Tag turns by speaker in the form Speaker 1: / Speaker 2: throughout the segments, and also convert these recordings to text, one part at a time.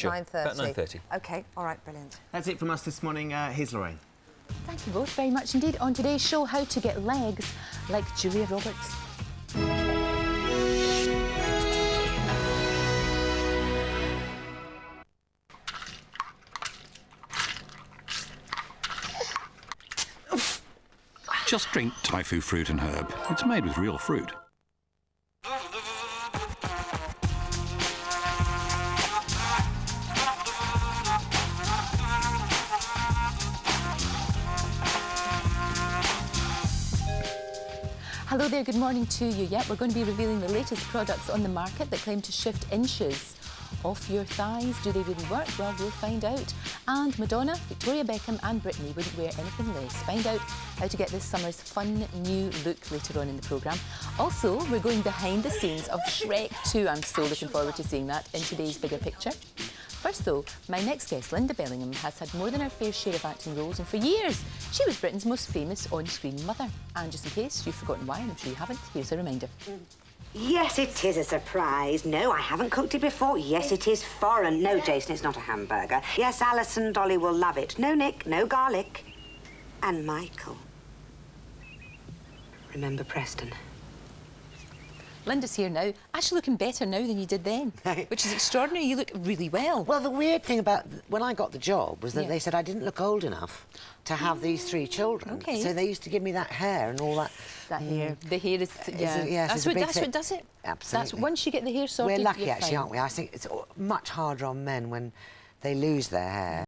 Speaker 1: Sure.
Speaker 2: 9:30.
Speaker 1: About 9:30.
Speaker 2: OK, all right, brilliant.
Speaker 3: That's it from us this morning. Here's Lorraine.
Speaker 4: Thank you both very much indeed. On today's show, how to get legs like Julia Roberts.
Speaker 5: Just drink Tofu Fruit and Herb. It's made with real fruit.
Speaker 4: Hello there, good morning to you. Yep, we're going to be revealing the latest products on the market that claim to shift inches off your thighs. Do they really work? Well, we'll find out. And Madonna, Victoria Beckham and Britney wouldn't wear anything less. Find out how to get this summer's fun new look later on in the programme. Also, we're going behind the scenes of Shrek 2. I'm so looking forward to seeing that in today's Bigger Picture. First though, my next guest, Linda Bellingham, has had more than her fair share of acting roles, and for years she was Britain's most famous on-screen mother. And just in case you've forgotten why, and I'm sure you haven't, here's a reminder.
Speaker 6: Yes, it is a surprise. No, I haven't cooked it before. Yes, it is foreign. No, Jason, it's not a hamburger. Yes, Alice and Dolly will love it. No Nick, no garlic. And Michael. Remember Preston?
Speaker 4: Linda's here now, actually looking better now than you did then, which is extraordinary. You look really well.
Speaker 7: Well, the weird thing about when I got the job was that they said I didn't look old enough to have these 3 children.
Speaker 4: Okay.
Speaker 7: So they used to give me that hair and all that.
Speaker 4: That hair. The hair is, yeah. That's what does it.
Speaker 7: Absolutely.
Speaker 4: That's, once you get the hair sorted,
Speaker 7: we're lucky,
Speaker 4: you're
Speaker 7: actually,
Speaker 4: fine.
Speaker 7: aren't we? I think it's much harder on men when they lose their hair.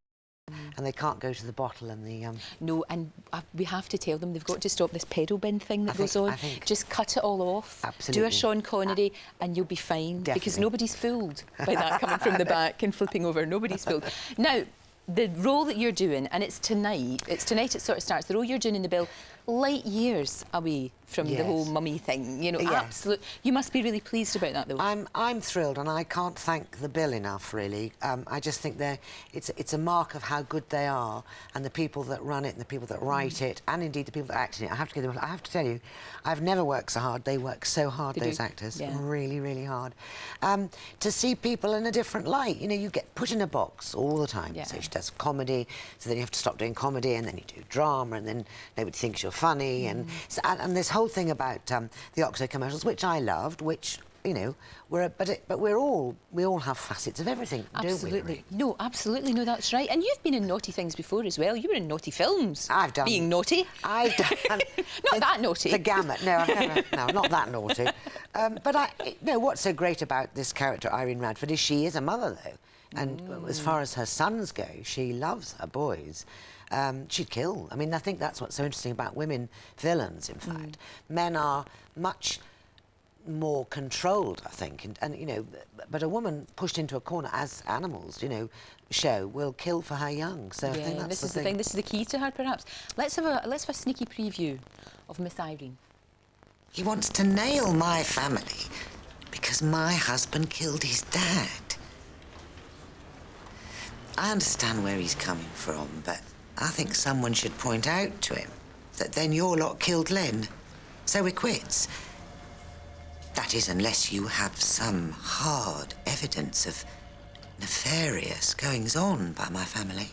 Speaker 7: And they can't go to the bottle and the...
Speaker 4: No, and we have to tell them they've got to stop this pedal bin thing that goes on. Just cut it all off.
Speaker 7: Absolutely.
Speaker 4: Do a Sean Connery and you'll be fine.
Speaker 7: Definitely.
Speaker 4: Because nobody's fooled by that coming from the back and flipping over. Nobody's fooled. Now, the role that you're doing, and it's tonight it sort of starts, the role you're doing in the bill, light years away from the whole mummy thing, you know, absolutely. You must be really pleased about that, though.
Speaker 7: I'm thrilled, and I can't thank the bill enough, really. I just think it's a mark of how good they are, and the people that run it, and the people that write it, and indeed the people that act in it. I have to tell you, I've never worked so hard. They work so hard, those actors, really, really hard. To see people in a different light, you know, you get put in a box all the time. So she does comedy, so then you have to stop doing comedy, and then you do drama, and then nobody thinks you're funny, and this whole thing about the Oxo commercials, which I loved, which, you know, but we all have facets of everything, don't we? Really?
Speaker 4: No, absolutely, no, that's right. And you've been in naughty things before as well. You were in naughty films.
Speaker 7: I've done.
Speaker 4: Being naughty.
Speaker 7: I've done.
Speaker 4: Not that naughty.
Speaker 7: The gamut. No, I've never. No, not that naughty. But no, what's so great about this character, Irene Radford, is she is a mother, though. And as far as her sons go, she loves her boys. She'd kill. I mean, I think that's what's so interesting about women villains, in fact. Men are much more controlled, I think, and you know, but a woman pushed into a corner, as animals, you know, show, will kill for her young. So I think that's
Speaker 4: this is the thing. This is the key to her, perhaps. Let's have a sneaky preview of Miss Irene.
Speaker 8: He wants to nail my family because my husband killed his dad. I understand where he's coming from, but I think someone should point out to him that then your lot killed Len, so we're quits. That is, unless you have some hard evidence of nefarious goings-on by my family.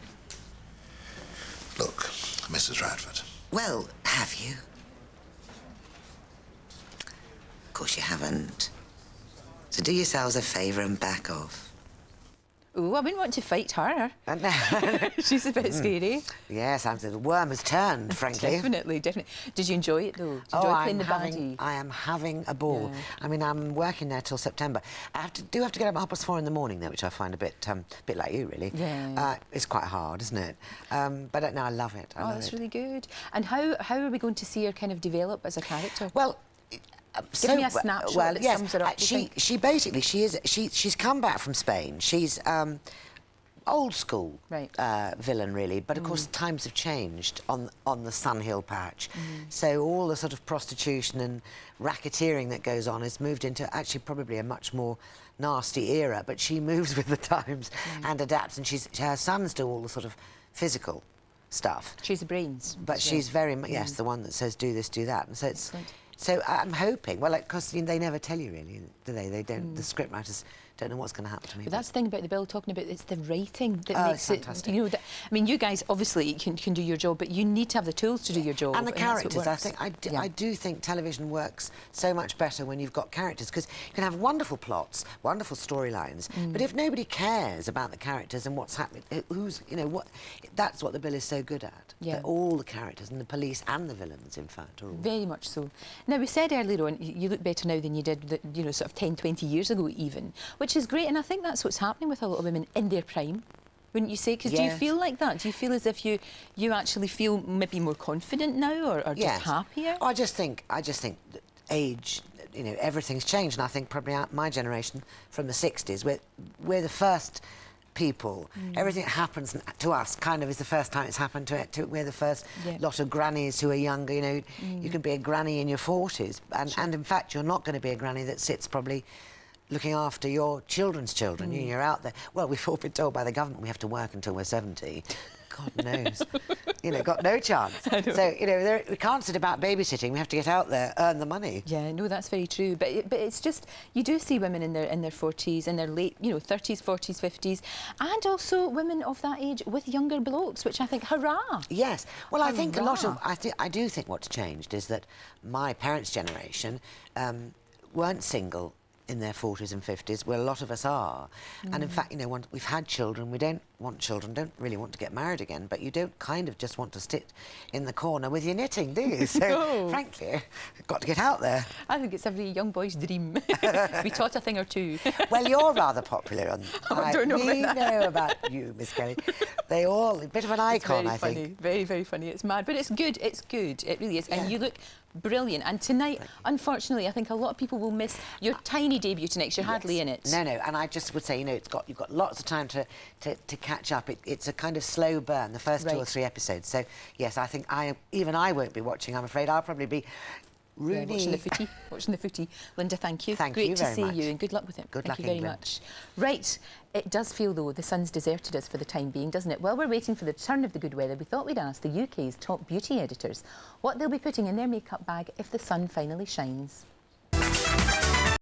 Speaker 9: Look, Mrs. Radford.
Speaker 8: Well, have you? Of course you haven't. So do yourselves a favour and back off.
Speaker 4: Oh, I wouldn't want to fight her. She's a bit scary.
Speaker 7: Yes, the worm has turned, frankly.
Speaker 4: Definitely. Did you enjoy it, though? Did you enjoy playing the baddie?
Speaker 7: I am having a ball. Yeah. I mean, I'm working there till September. I have to get up at 4:30 in the morning, though, which I find a bit like you, really.
Speaker 4: Yeah.
Speaker 7: It's quite hard, isn't it? But no, I love it. I love
Speaker 4: that's really good. And how are we going to see her kind of develop as a character?
Speaker 7: Well,
Speaker 4: give me a snapshot that sums it up.
Speaker 7: She's come back from Spain. She's old school villain, really, but of course times have changed on the Sun Hill patch. So all the sort of prostitution and racketeering that goes on has moved into actually probably a much more nasty era, but she moves with the times and adapts, and her sons do all the sort of physical stuff.
Speaker 4: She's the brains.
Speaker 7: But she's very much, the one that says do this, do that. And so it's... So I'm hoping, well, because they never tell you really, do they? They don't. The scriptwriters don't know what's going to happen to me.
Speaker 4: But that's the thing about the bill, talking about it's the writing that
Speaker 7: Oh,
Speaker 4: makes
Speaker 7: it's fantastic.
Speaker 4: it. You know, that, I mean, you guys obviously can do your job, but you need to have the tools to do your job.
Speaker 7: And the
Speaker 4: that's what
Speaker 7: characters, I
Speaker 4: works.
Speaker 7: think,
Speaker 4: Yeah.
Speaker 7: I do think television works so much better when you've got characters, because you can have wonderful plots, wonderful storylines, but if nobody cares about the characters and what's happening, who's, you know, what, that's what the bill is so good at.
Speaker 4: Yeah.
Speaker 7: That all the characters, and the police and the villains, in fact, are all...
Speaker 4: Very much so. Now, we said earlier on, you look better now than you did, you know, sort of 10, 20 years ago even, which is great, and I think that's what's happening with a lot of women in their prime. Wouldn't you say? Because do you
Speaker 7: Yes.
Speaker 4: feel like that? Do you feel as if you actually feel maybe more confident now, or just happier?
Speaker 7: I just think that age, you know, everything's changed, and I think probably my generation from the 60s, we're the first people. Everything that happens to us kind of is the first time it's happened to we're the first lot of grannies who are younger, you know. You can be a granny in your 40s, and in fact you're not going to be a granny that sits probably looking after your children's children. You're out there. Well, we've all been told by the government we have to work until we're 70. God knows. You know, got no chance. So, you know, we can't sit about babysitting. We have to get out there, earn the money.
Speaker 4: Yeah, no, that's very true. But it's just, you do see women in their 40s, in their late, you know, 30s, 40s, 50s, and also women of that age with younger blokes, which I think, hurrah!
Speaker 7: Yes. Well, I think a lot of...
Speaker 4: Hurrah.
Speaker 7: I do think what's changed is that my parents' generation weren't single in their 40s and 50s, where a lot of us are. And in fact, you know, we've had children, we don't want children, don't really want to get married again, but you don't kind of just want to sit in the corner with your knitting, do you? So,
Speaker 4: No.
Speaker 7: frankly, you've got to get out there.
Speaker 4: I think it's every young boy's dream. We taught a thing or two.
Speaker 7: Well, you're rather popular on...
Speaker 4: I don't know about
Speaker 7: we
Speaker 4: that.
Speaker 7: know about you, Miss Kelly. They all... A bit of an icon, I think.
Speaker 4: Very funny, very, very funny. It's mad, but it's good, it really is.
Speaker 7: Yeah.
Speaker 4: And you look brilliant. And tonight, unfortunately, I think a lot of people will miss your tiny debut tonight, 'cause you're hardly in it.
Speaker 7: No, and I just would say, you know, you've got lots of time to catch up. It's a kind of slow burn, the first 2 or 3 episodes. So, yes, I think even I won't be watching, I'm afraid. I'll probably be
Speaker 4: Yeah, watching the footy. Linda, thank you.
Speaker 7: Thank
Speaker 4: Great
Speaker 7: you
Speaker 4: to
Speaker 7: very
Speaker 4: see
Speaker 7: much.
Speaker 4: you, and good luck with it.
Speaker 7: Good
Speaker 4: thank
Speaker 7: luck,
Speaker 4: you very
Speaker 7: England.
Speaker 4: much. Right, it does feel, though, the sun's deserted us for the time being, doesn't it? While we're waiting for the turn of the good weather, we thought we'd ask the UK's top beauty editors what they'll be putting in their makeup bag if the sun finally shines.